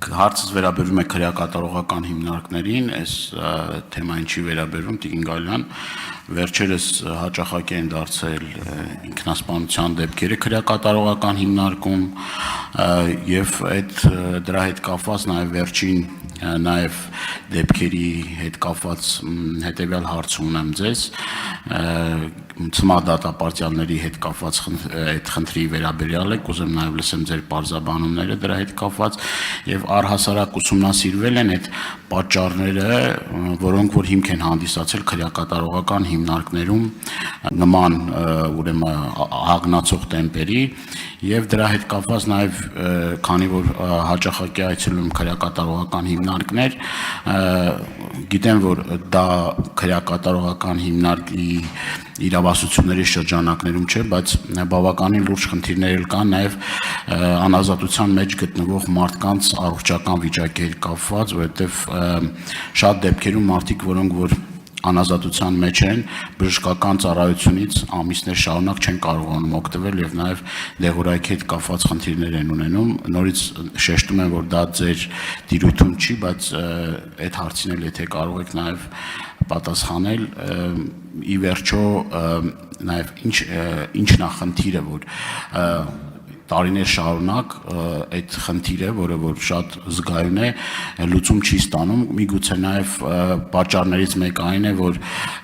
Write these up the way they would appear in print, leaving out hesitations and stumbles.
Հարցս վերաբերում է քրեակատարողական հիմնարկներին, այս թեմային չի վերաբերում Տիկին Գալյան, վերջերս հաճախակի են դարձել ինքնասպանության դեպքերը քրեակատարողական հիմնարկում եւ դրա հետ կապված նաեւ վերջին նաեւ դեպքերի հետ կապված հետեւյալ հարց ունեմ ձեզ դատապարտյալների հետ կապված այդ խնդրի վերաբերյալ է, կուզեմ նաև լսեմ ձեր պարզաբանումները դրա հետ կապված եւ առհասարակ ուսումնասիրվել են այդ պատճառները, որոնք որ հիմք են հանդիսացել քրեակատարողական հիմնարկներում նման ուրեմն հագնացող տեմպերի եւ դրա հետ կապված նաև քանի որ հաճախակի այցելում քրեակատարողական հիմնարկներ գիտեմ որ դա քրեակատարողական հիմնարկի իրավասությունների շրջանակներում չէ, բայց բավականին լուրջ խնդիրներ կան նաև անազատության մեջ գտնվող մարդկանց առողջական վիճակի հետ կապված, որովհետև շատ դեպքերում մարդիկ, որոնք որ անազատության մեջ են, բժշկական ծառայությունից ամիսներ շարունակ չեն կարողանում օգտվել եւ նաեւ դեղորայքի հետ կապված խնդիրներ են ունենում։ Նորից շեշտում եմ, որ դա ձեր դիրույթում չի, բայց այդ հարցին էլ եթե կարող եք նաեւ պատասխանել ի վերջո նաեւ ինչն է խնդիրը, որ տարիներ շարունակ այդ խնդիրը, որը որ շատ զգայուն է, լուծում չի ստանում, միգուցե նաև պատճառներից մեկը այն է, որ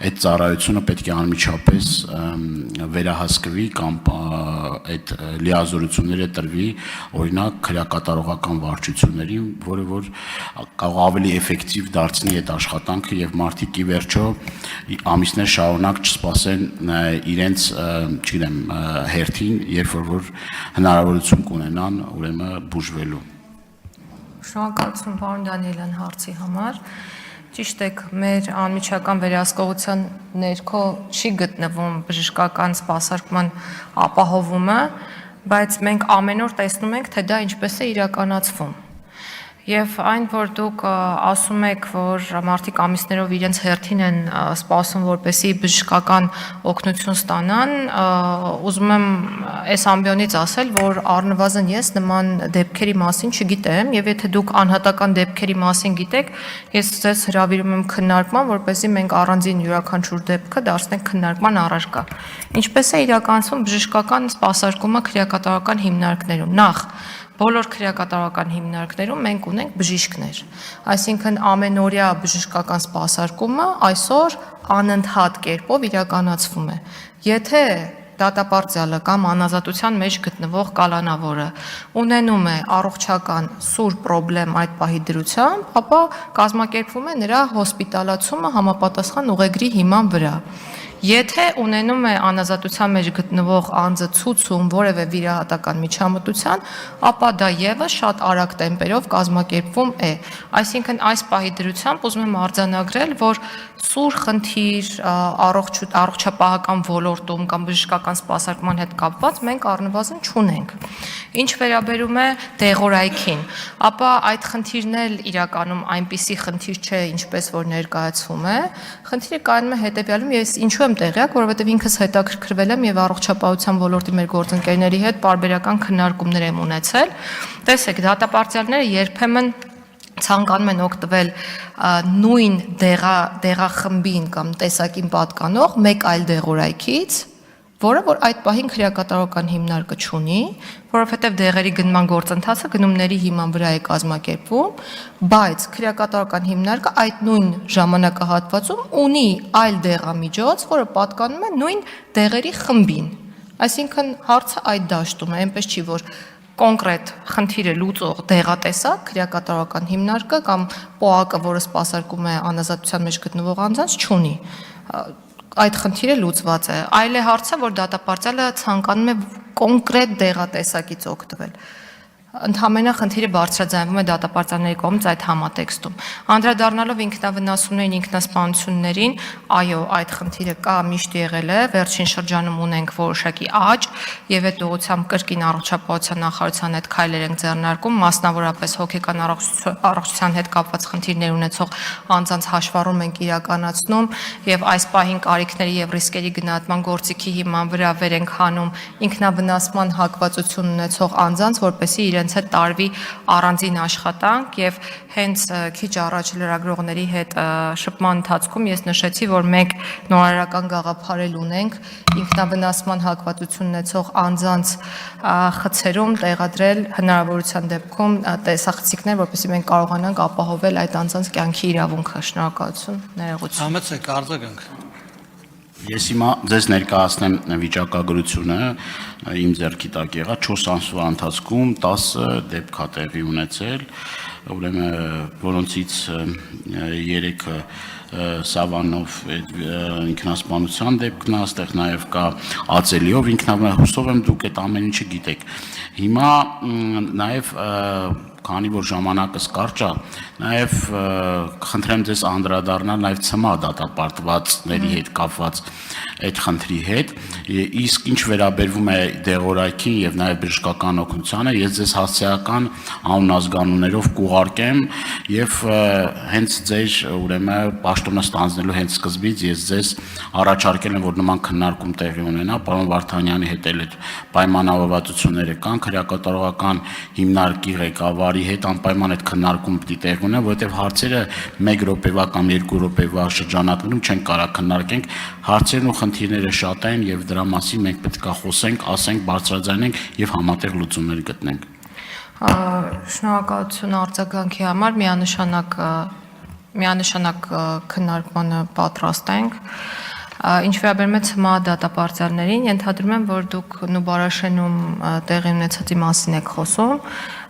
այդ ծառայությունը պետք է անմիջապես վերահսկվի կամ այդ լիազորությունները տրվի, օրինակ քրեակատարողական վարչություններին, որը որ կարող ավելի էֆեկտիվ դարձնի այդ աշխատանքը եւ մարդիկ ի վերջո ամիսներ շարունակ չսպասեն իրենց, չգիտեմ, հերթին, երբ որ հնարավորություն կունենան ուրեմն բուժվելու։ Շնորհակալություն պարոն Դանիելյան հարցի համար։ Ճիշտ եք, մեր անմիջական վերահսկողության ներքո չի գտնվում բժշկական սպասարկման ապահովումը, բայց մենք ամեն օր տեսնում ենք, թե դա ինչպես է իրականացվում։ Եվ այն, որ դուք ասում եք, որ մարդիկ ամիսներով իրենց հերթին են սպասում, որպեսզի բժշկական օգնություն ստանան, ուզում եմ այս ամբիոնից ասել, որ առնվազն ես նման դեպքերի մասին չգիտեմ, եւ եթե դուք անհատական դեպքերի մասին գիտեք, ես ձեզ հրավիրում եմ քննարկման, որպեսզի մենք առանձին յուրաքանչյուր դեպքը դարձնենք քննարկման առարկա։ Ինչպես է իրականացվում բժշկական սպասարկումը քրեակատարողական հիմնարկներում։ Նախ բոլոր քրեակատարողական հիմնարկներում մենք ունենք բժիշկներ, այսինքն ամենօրյա բժշկական սպասարկումը այսօր անընդհատ կերպով իրականացվում է։ Եթե դատապարտյալը կամ անազատության մեջ գտնվող կալանավորը ունենում է առողջական սուր պրոբլեմ այդ պահի դրությամբ, ապա կազմակերպվում է նրա հոսպիտալացումը համապատասխան ուղեգրի հիման վրա։ Եթե ունենում է անազատության մեջ գտնվող անձը ցուցում որևէ վիրահատական միջամտության, ապա դա եւս շատ արագ տեմպերով կազմակերպվում է։ Այսինքն այս պահի դրությամբ ուզում եմ արձանագրել, որ սուր խնդիր առողջապահական ոլորտում կամ բժշկական սպասարկման հետ կապված մենք առնվազն չունենք։ Ինչ վերաբերում է դեղորայքին, ապա այդ խնդիրն էլ իրականում այնպիսի խնդիր չէ, ինչպես որ ներկայացվում է։ Խնդիրը կայանում է հետեւյալում, ես ինչու եմ տեղյակ, որովհետև ինքս հետաքրքրվել եմ եւ առողջապահության ոլորտի մեր գործընկերների հետ պարբերական քննարկումներ եմ ունեցել։ Տեսեք, դատապարտյալները երբեմն ցանկանում են օգտվել նույն դեղախմբին կամ տեսակին պատկանող մեկ այլ դեղորայքից, որը որ այդ պահին քրեակատարողական հիմնարկը չունի, որովհետև դեղերի գնման գործընթացը գնումների հիման վրա է կազմակերպվում, բայց քրեակատարողական հիմնարկը այդ նույն ժամանակահատվածում ունի այլ դեղամիջոց, որը պատկանում է նույն դեղերի խմբին։ Այսինքն հարցը այդ դաշտում է, այնպես չի, որ կոնկրետ խնդիրը լուծող դեղատեսակ քրեակատարողական հիմնարկը կամ ՊՕԱԿ-ը, որը սպասարկում է անազատության մեջ գտնվող անձանց, չունի։ Այդ խնդիրը լուծված է։ Այլ է հարցը, որ դատապարտյալը ցանկանում է կոնկրետ դեղատեսակից օգտվել։ Ընդհանրապես խնդիրը բարձրաձայնվում է դատապարտյալների կողմից այդ համատեքստում։ Անդրադառնալով ինքնավնասումներին, ինքնասպանություններին, այո, այդ խնդիրը կա, միշտ եղել է, վերջին շրջանում ունենք որոշակի աճ եւ այդ ուղղությամբ կրկին առողջապահության նախարարության հետ քայլեր ենք ձեռնարկում, մասնավորապես հոգեկան առողջության հետ կապված խնդիրներ ունեցող անձանց հաշվառում ենք իրականացնում եւ այս պահին կարիքների եւ ռիսկերի գնահատման գործիքի հիման վրա վեր ենք հանում ինքնավնասման հակվածություն ունեցող անձանց, որպեսզի իրենց իրենց հետ տարվի առանձին աշխատանք եւ հենց քիչ առաջ լրագրողների հետ շփման ընթացքում ես նշեցի, որ մենք նորարարական գաղափարել ունենք ինքնավնասման հակվածություն ունեցող անձանց խցերում տեղադրել հնարավորության դեպքում տեսախցիկներ, որպեսզի մենք կարողանանք ապահովել այդ անձանց կյանքի իրավունքը։ Շնորհակալություն, ներողություն։ Համեցեք արձագանք։ Ես հիմա ձեզ ներկայացնեմ վիճակագրությունը իմ ձեռքի տակ եղած 4 ամսվա ընթացքում 10 դեպք է տեղի ունեցել, ուրեմն որոնցից 3-ը Սավանով ինքնասպանության դեպքն է, այստեղ նաև կա Ածելիով ինքնասպանություն, հուսով եմ դուք այդ ամեն ինչը գիտեք։ Հիմա նաև քանի որ ժամանակս կարճ է, նաև խնդրեմ ձեզ անդրադառնալ նաև ՑՄԱ դատապարտվածների հետ կապված այդ խնդրի հետ, իսկ ինչ վերաբերվում է դեղորայքին եւ նաև բժշկական օգնությանը, ես ձեզ հասցեական անուն-ազգանուններով կուղարկեմ եւ հենց ձեր ուրեմն պաշտոնը ստանձնելու հենց սկզբից ես ձեզ առաջարկել եմ, որ նման քննարկում տեղի ունենա, պարոն Վարդանյանի հետ էլ այդ պայմանավորվածությունները կան, քրեակատարողական հիմնարկի ղեկավարի հետ անպայման այդ քննարկում պիտի տեղի ունենա, որովհետեւ հարցերը 1 րոպեվա կամ 2 րոպեվա շրջանակներում չեն կարող քննարկենք, հարցերն ու խնդիրները շատ են եւ դրա մասին մենք պետք է խոսենք, ասենք, բարձրաձայնենք եւ համատեղ լուծումներ գտնենք։ Շնորհակալություն արձագանքի համար, միանշանակ քննարկմանը պատրաստ ենք։ Ինչ վերաբերում է ՑՄԱ դատապարտյալներին, ենթադրում եմ, որ դուք Նուբարաշենում տեղի ունեցածի մասին եք խոսում։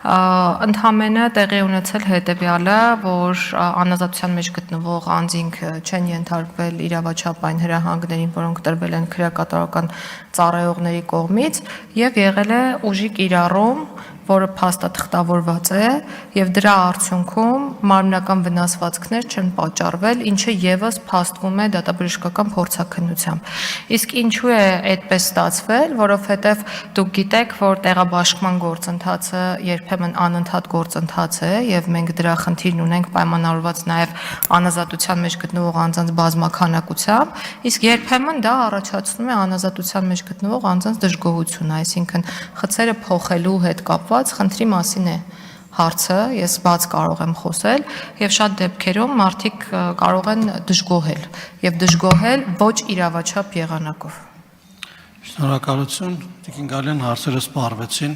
Ընդհանրապես տեղի ունեցել հետևյալը, որ անազատության մեջ գտնվող անձինք չեն ենթարկվել իրավաչափային հրահանգներին, որոնք տրվել են քրեակատարական ծառայողների կողմից, եւ եղել է ուժի կիրառում, որը փաստաթղթավորված է եւ դրա արդյունքում մարմնական վնասվածքներ չեն պատճառվել, ինչը եւս փաստվում է դատաբժշկական փորձաքննությամբ։ Իսկ ինչու է այդպես ստացվել, որովհետեւ դուք գիտեք, որ տեղաբաշխման գործընթացը երբեմն անընդհատ գործընթաց է եւ մենք դրա խնդիրն ունենք պայմանավորված նաեւ անազատության մեջ գտնվող անձանց բազմաքանակությամբ, իսկ երբեմն դա առաջացնում է անազատության մեջ գտնվող անձանց դժգոհությունը, այսինքն խցերը փոխելու հետ կապված խնդրի մասին է հարցը, ես բաց կարող եմ խոսել եւ շատ դեպքերում մարդիկ կարող են դժգոհել եւ դժգոհել ոչ իրավաչափ եղանակով։ Շնորհակալություն, Տիկին Գալյան, հարցերը սպառվեցին։